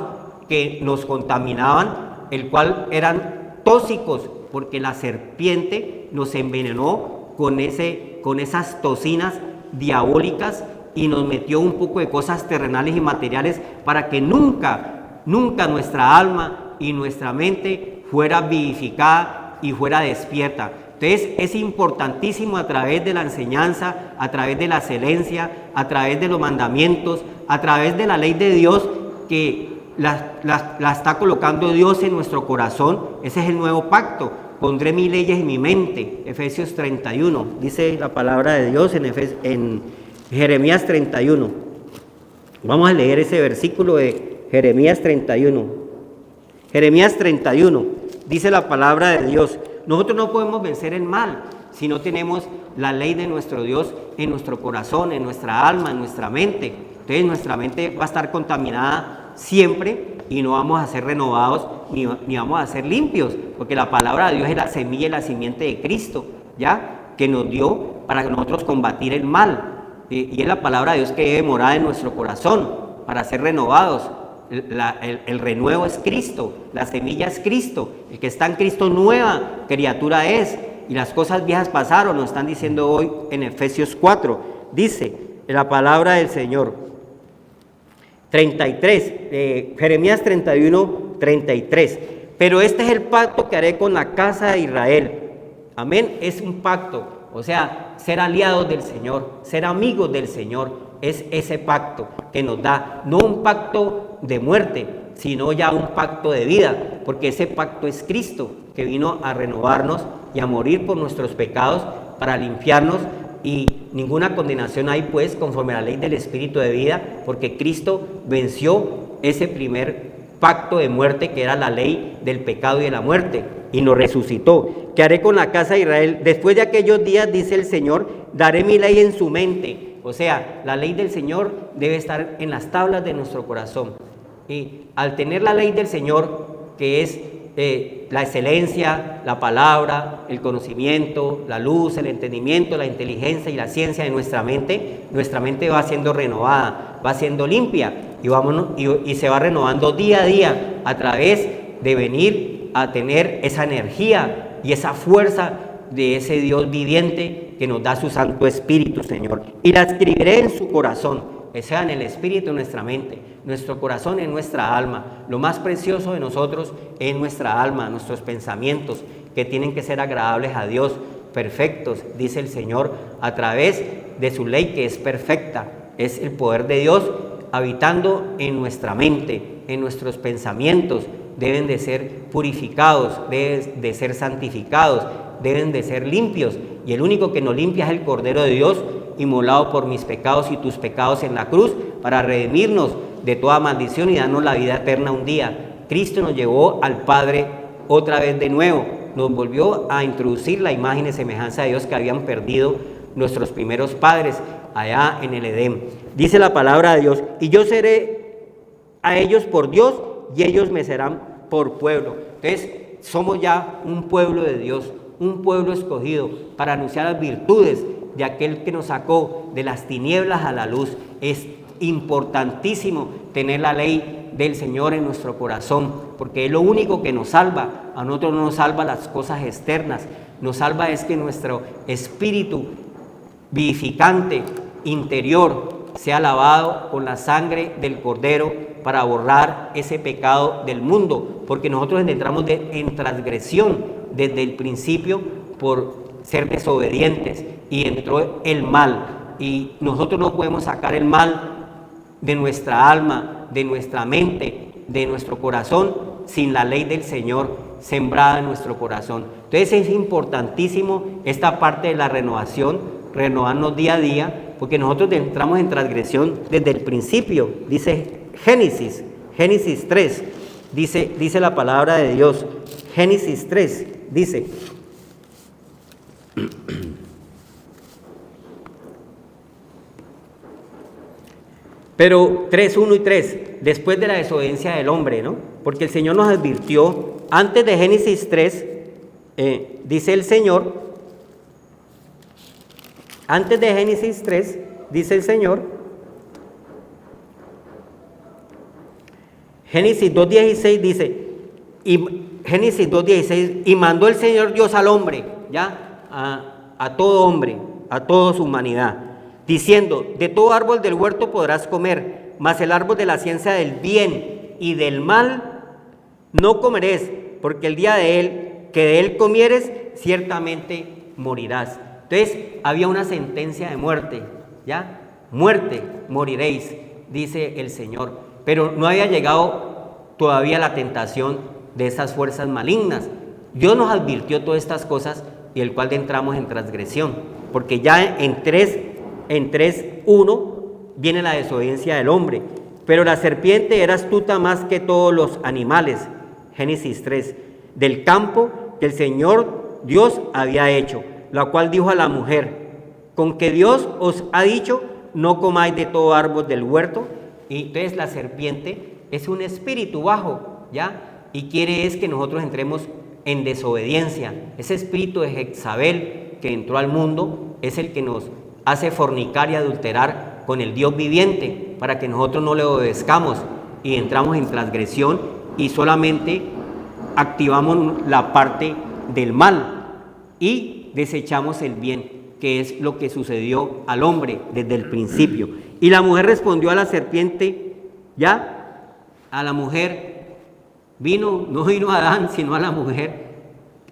que nos contaminaban, el cual eran tóxicos, porque la serpiente nos envenenó con esas toxinas diabólicas y nos metió un poco de cosas terrenales y materiales para que nunca nuestra alma y nuestra mente fuera vivificada y fuera despierta. Entonces es importantísimo a través de la enseñanza, a través de la excelencia, a través de los mandamientos, a través de la ley de Dios, que la está colocando Dios en nuestro corazón. Ese es el nuevo pacto, pondré mis leyes en mi mente. Efesios 31, dice la palabra de Dios en Jeremías 31. Vamos a leer ese versículo de Jeremías 31. Jeremías 31, dice la palabra de Dios. Nosotros no podemos vencer el mal si no tenemos la ley de nuestro Dios en nuestro corazón, en nuestra alma, en nuestra mente. Entonces nuestra mente va a estar contaminada siempre y no vamos a ser renovados ni vamos a ser limpios, porque la palabra de Dios es la semilla y la simiente de Cristo, ¿ya? Que nos dio para nosotros combatir el mal. Y es la palabra de Dios que debe morar en nuestro corazón para ser renovados. El renuevo es Cristo, la semilla es Cristo. El que está en Cristo, nueva criatura es. Y las cosas viejas pasaron, nos están diciendo hoy en Efesios 4. Dice la palabra del Señor. 33, Jeremías 31, 33. Pero este es el pacto que haré con la casa de Israel. Amén, es un pacto. O sea, ser aliados del Señor, ser amigos del Señor, es ese pacto que nos da, no un pacto de muerte, sino ya un pacto de vida, porque ese pacto es Cristo, que vino a renovarnos y a morir por nuestros pecados para limpiarnos, y ninguna condenación hay pues conforme a la ley del Espíritu de vida, porque Cristo venció ese primer pacto de muerte que era la ley del pecado y de la muerte, y nos resucitó. ¿Qué haré con la casa de Israel? Después de aquellos días, dice el Señor, daré mi ley en su mente. O sea, la ley del Señor debe estar en las tablas de nuestro corazón. Y al tener la ley del Señor, que es la excelencia, la palabra, el conocimiento, la luz, el entendimiento, la inteligencia y la ciencia de nuestra mente va siendo renovada, va siendo limpia y se va renovando día a día a través de venir a tener esa energía y esa fuerza de ese Dios viviente que nos da su Santo Espíritu, Señor. Y la escribiré en su corazón, que sea en el espíritu de nuestra mente, nuestro corazón en nuestra alma. Lo más precioso de nosotros es nuestra alma, nuestros pensamientos, que tienen que ser agradables a Dios, perfectos, dice el Señor, a través de su ley que es perfecta. Es el poder de Dios habitando en nuestra mente, en nuestros pensamientos. Deben de ser purificados, deben de ser santificados, deben de ser limpios. Y el único que nos limpia es el Cordero de Dios, inmolado por mis pecados y tus pecados en la cruz, para redimirnos de toda maldición y darnos la vida eterna un día. Cristo nos llevó al Padre otra vez de nuevo, nos volvió a introducir la imagen y semejanza de Dios que habían perdido nuestros primeros padres allá en el Edén. Dice la palabra de Dios, y yo seré a ellos por Dios y ellos me serán por pueblo. Entonces somos ya un pueblo de Dios, un pueblo escogido para anunciar las virtudes de aquel que nos sacó de las tinieblas a la luz. Es importantísimo tener la ley del Señor en nuestro corazón, porque es lo único que nos salva. A nosotros no nos salva las cosas externas, nos salva es que nuestro espíritu vivificante interior sea lavado con la sangre del Cordero para borrar ese pecado del mundo, porque nosotros entramos en transgresión desde el principio por ser desobedientes y entró el mal, y nosotros no podemos sacar el mal de nuestra alma, de nuestra mente, de nuestro corazón sin la ley del Señor sembrada en nuestro corazón. Entonces es importantísimo esta parte de la renovación, renovarnos día a día, porque nosotros entramos en transgresión desde el principio. Dice Génesis 3, dice la palabra de Dios. Génesis 3 dice: pero 3:1 y 3, después de la desobediencia del hombre, ¿no? Porque el Señor nos advirtió, antes de Génesis 3, dice el Señor, antes de Génesis 3, dice el Señor, Génesis 2:16 dice, Génesis 2:16, y mandó el Señor Dios al hombre, ya, a todo hombre, a toda su humanidad, diciendo, de todo árbol del huerto podrás comer, mas el árbol de la ciencia del bien y del mal no comeréis, porque el día que de él comieres, ciertamente morirás. Entonces, había una sentencia de muerte, ¿ya? Muerte, moriréis, dice el Señor. Pero no había llegado todavía la tentación de esas fuerzas malignas. Dios nos advirtió todas estas cosas y el cual entramos en transgresión, porque ya en 3:1 viene la desobediencia del hombre. Pero la serpiente era astuta más que todos los animales, Génesis 3, del campo que el Señor Dios había hecho, la cual dijo a la mujer: con que Dios os ha dicho, no comáis de todo árbol del huerto. Y entonces la serpiente es un espíritu bajo, ¿ya? Y quiere es que nosotros entremos en desobediencia. Ese espíritu de Jezabel que entró al mundo es el que nos hace fornicar y adulterar con el Dios viviente, para que nosotros no le obedezcamos y entramos en transgresión y solamente activamos la parte del mal y desechamos el bien, que es lo que sucedió al hombre desde el principio. Y la mujer respondió a la serpiente, ¿ya? A la mujer no vino a Adán, sino a la mujer,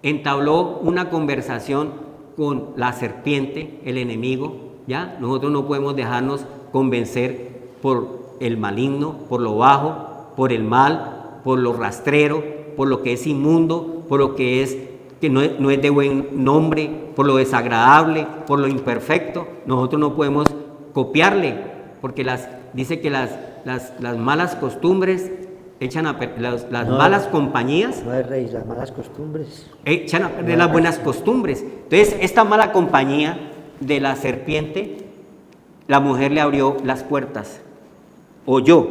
entabló una conversación con la serpiente, el enemigo, ¿ya? Nosotros no podemos dejarnos convencer por el maligno, por lo bajo, por el mal, por lo rastrero, por lo que es inmundo, por lo que no es de buen nombre, por lo desagradable, por lo imperfecto. Nosotros no podemos copiarle, porque dice que las malas costumbres echan a perder, las malas compañías. No es rey, las malas costumbres. Echan a perder las buenas costumbres. Entonces, esta mala compañía de la serpiente, la mujer le abrió las puertas, oyó,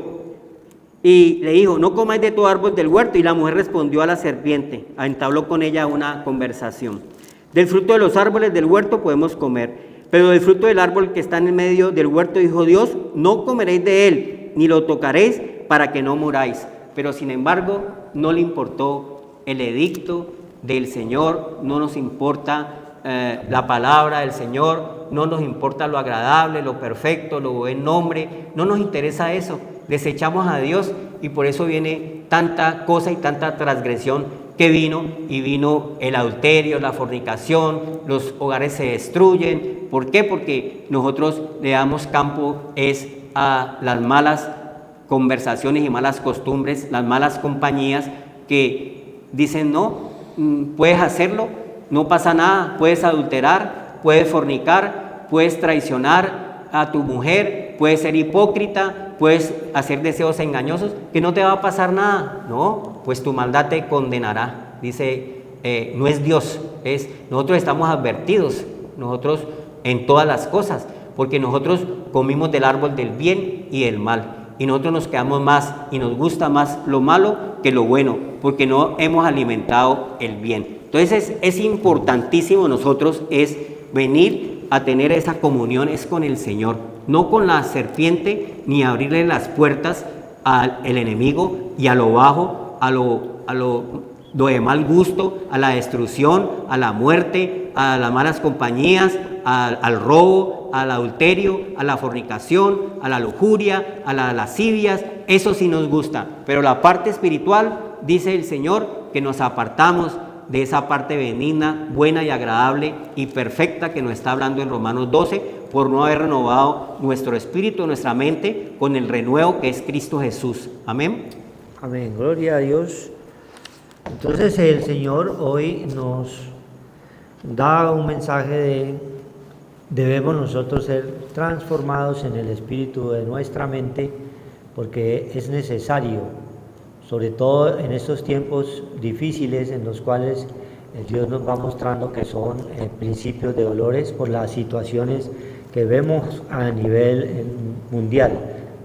y le dijo: no comáis de todo árbol del huerto. Y la mujer respondió a la serpiente, entabló con ella una conversación: del fruto de los árboles del huerto podemos comer, pero del fruto del árbol que está en el medio del huerto, dijo Dios, no comeréis de él, ni lo tocaréis, para que no muráis. Pero sin embargo, no le importó el edicto del Señor, no nos importa la palabra del Señor, no nos importa lo agradable, lo perfecto, lo buen nombre, no nos interesa eso. Desechamos a Dios y por eso viene tanta cosa y tanta transgresión que vino el adulterio, la fornicación, los hogares se destruyen. ¿Por qué? Porque nosotros le damos campo a las malas conversaciones y malas costumbres, las malas compañías que dicen: no, puedes hacerlo, no pasa nada, puedes adulterar, puedes fornicar, puedes traicionar a tu mujer, puedes ser hipócrita, puedes hacer deseos engañosos, que no te va a pasar nada. No, pues tu maldad te condenará. Dice, no es Dios, nosotros estamos advertidos, nosotros en todas las cosas, porque nosotros comimos del árbol del bien y del mal. Y nosotros nos quedamos más y nos gusta más lo malo que lo bueno, porque no hemos alimentado el bien. Entonces es importantísimo nosotros venir a tener esa comunión con el Señor, no con la serpiente, ni abrirle las puertas al enemigo y a lo bajo, a lo de mal gusto, a la destrucción, a la muerte, a las malas compañías, al robo, al adulterio, a la fornicación, a la lujuria, a las lascivias. Eso sí nos gusta, pero la parte espiritual, dice el Señor, que nos apartamos de esa parte benigna, buena y agradable y perfecta que nos está hablando en Romanos 12, por no haber renovado nuestro espíritu, nuestra mente, con el renuevo que es Cristo Jesús. Amén. Amén, gloria a Dios. Entonces el Señor hoy nos da un mensaje de: debemos nosotros ser transformados en el espíritu de nuestra mente, porque es necesario, sobre todo en estos tiempos difíciles en los cuales Dios nos va mostrando que son principios de dolores por las situaciones que vemos a nivel mundial.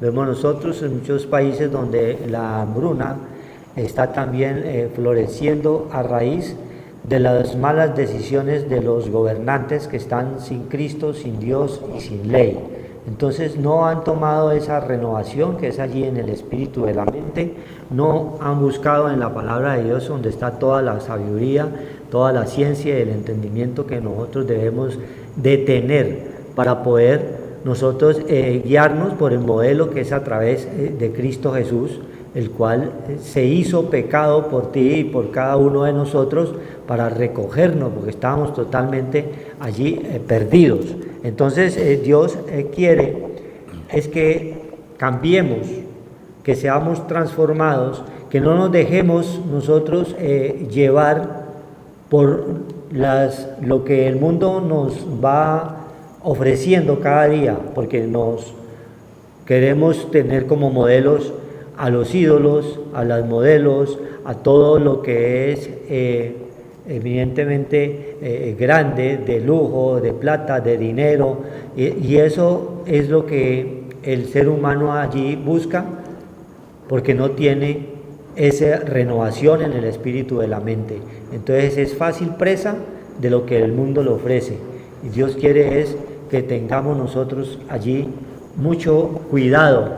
Vemos nosotros en muchos países donde la hambruna está también floreciendo a raíz de las malas decisiones de los gobernantes que están sin Cristo, sin Dios y sin ley. Entonces no han tomado esa renovación que es allí en el espíritu de la mente, no han buscado en la palabra de Dios donde está toda la sabiduría, toda la ciencia y el entendimiento que nosotros debemos de tener para poder nosotros guiarnos por el modelo que es a través de Cristo Jesús, el cual se hizo pecado por ti y por cada uno de nosotros para recogernos, porque estábamos totalmente allí perdidos. Entonces Dios quiere es que cambiemos, que seamos transformados, que no nos dejemos nosotros llevar por lo que el mundo nos va ofreciendo cada día, porque nos queremos tener como modelos a los ídolos, a las modelos, a todo lo que es evidentemente grande, de lujo, de plata, de dinero, y eso es lo que el ser humano allí busca, porque no tiene esa renovación en el espíritu de la mente. Entonces es fácil presa de lo que el mundo le ofrece, y Dios quiere es que tengamos nosotros allí mucho cuidado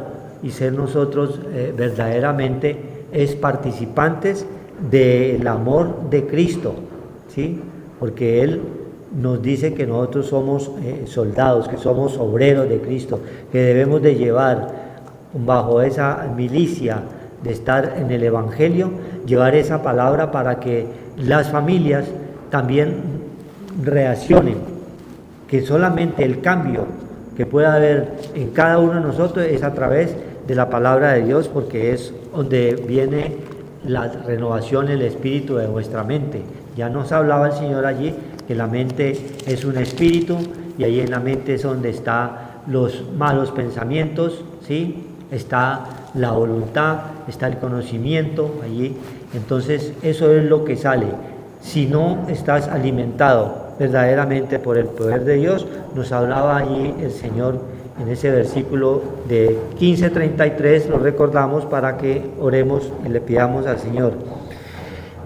y ser nosotros verdaderamente es participantes del amor de Cristo, ¿sí? Porque Él nos dice que nosotros somos soldados, que somos obreros de Cristo, que debemos de llevar bajo esa milicia de estar en el Evangelio, llevar esa palabra para que las familias también reaccionen, que solamente el cambio que pueda haber en cada uno de nosotros es a través de la palabra de Dios, porque es donde viene la renovación del espíritu de vuestra mente. Ya nos hablaba el Señor allí que la mente es un espíritu, y ahí en la mente es donde están los malos pensamientos, ¿sí? Está la voluntad, está el conocimiento allí. Entonces eso es lo que sale. Si no estás alimentado verdaderamente por el poder de Dios, nos hablaba allí el Señor en ese versículo de 15:33, lo recordamos para que oremos y le pidamos al Señor.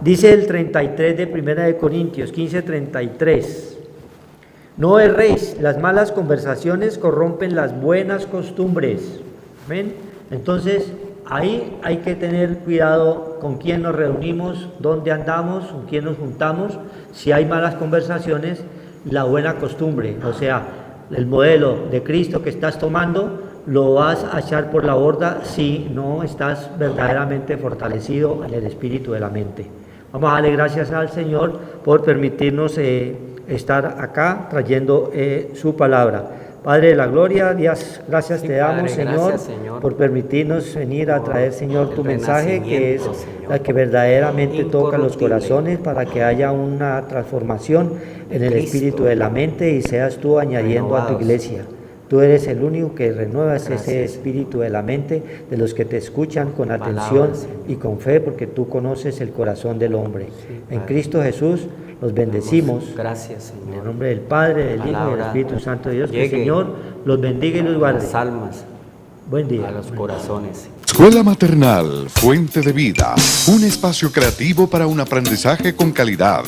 Dice el 33 de 1 de Corintios, 15:33, no erréis, las malas conversaciones corrompen las buenas costumbres. ¿Ven? Entonces ahí hay que tener cuidado con quién nos reunimos, dónde andamos, con quién nos juntamos. Si hay malas conversaciones, la buena costumbre, o sea, el modelo de Cristo que estás tomando, lo vas a echar por la borda si no estás verdaderamente fortalecido en el espíritu de la mente. Vamos a darle gracias al Señor por permitirnos estar acá trayendo su palabra. Padre de la gloria, gracias te damos, Señor, por permitirnos venir a traer, Señor, tu mensaje, que es la que verdaderamente toca los corazones, para que haya una transformación en el espíritu de la mente y seas tú añadiendo a tu iglesia. Tú eres el único que renuevas ese espíritu de la mente de los que te escuchan con atención y con fe, porque tú conoces el corazón del hombre. En Cristo Jesús los bendecimos. Gracias, Señor. En el nombre del Padre, del Hijo y del Espíritu Santo de Dios. Que el Señor los bendiga y los guarde. Las almas. Buen día. A los corazones. Escuela Maternal Fuente de Vida, un espacio creativo para un aprendizaje con calidad.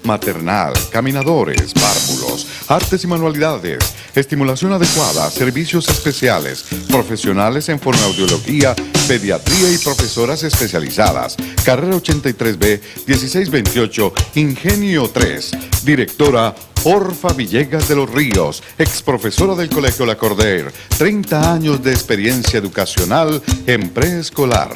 Maternal, caminadores, párvulos, artes y manualidades, estimulación adecuada, servicios especiales, profesionales en fonoaudiología, pediatría y profesoras especializadas. Carrera 83B, 1628, Ingenio 3. Directora Orfa Villegas de los Ríos, ex profesora del Colegio La Cordaire, 30 años de experiencia educacional en preescolar.